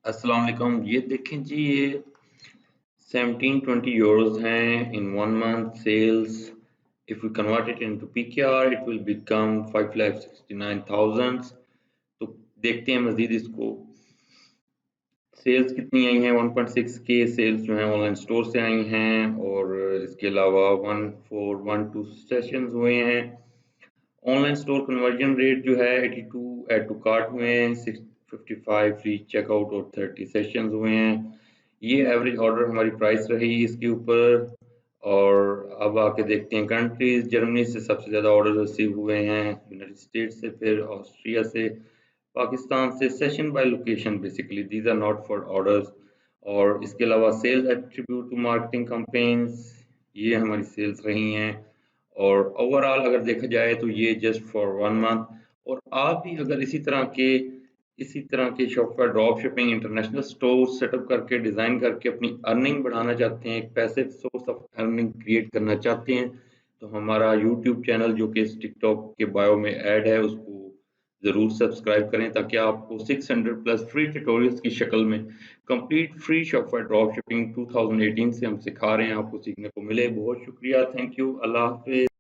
अस्सलाम वालेकुम। ये देखें जी, ये 17-20 euros हैं in 1 month sales. If we convert it into PKR, it will become 5,69,000. तो देखते हैं मजीद इसको। सेल्स कितनी आई हैं? 1.6 के सेल्स जो हैं ऑनलाइन स्टोर से आई हैं, और इसके अलावा 1412 सेशंस हुए हैं। ऑनलाइन स्टोर कन्वर्जन रेट जो है 82 ऐड टू कार्ट हुए हैं, 655 फ्री चेकआउट और 30 सेशंस हुए हैं। ये एवरेज ऑर्डर हमारी प्राइस रही इसके ऊपर। और अब आके देखते हैं कंट्रीज। जर्मनी से सबसे ज़्यादा ऑर्डर रिसीव हुए हैं, यूनाइटेड स्टेट्स से, फिर ऑस्ट्रिया से, पाकिस्तान से। Session by location basically, these are not for orders. और इसके अलावा sales attribute to marketing campaigns, ये हमारी सेल्स रही हैं। और ओवरऑल अगर देखा जाए तो ये जस्ट फॉर 1 मंथ। और आप भी अगर इसी तरह के Shopify drop shipping international store setup करके डिज़ाइन करके अपनी अर्निंग बढ़ाना चाहते हैं, एक passive source of earning create करना चाहते हैं, तो हमारा यूट्यूब चैनल जो कि टिकटॉक के बायो में ऐड है उसको ज़रूर सब्सक्राइब करें, ताकि आपको 600 प्लस फ्री ट्यूटोरियल्स की शक्ल में complete free Shopify drop shipping 2018 से हम सिखा रहे हैं, आपको सीखने को मिले। बहुत शुक्रिया, थैंक यू, अल्लाह हाफिज़।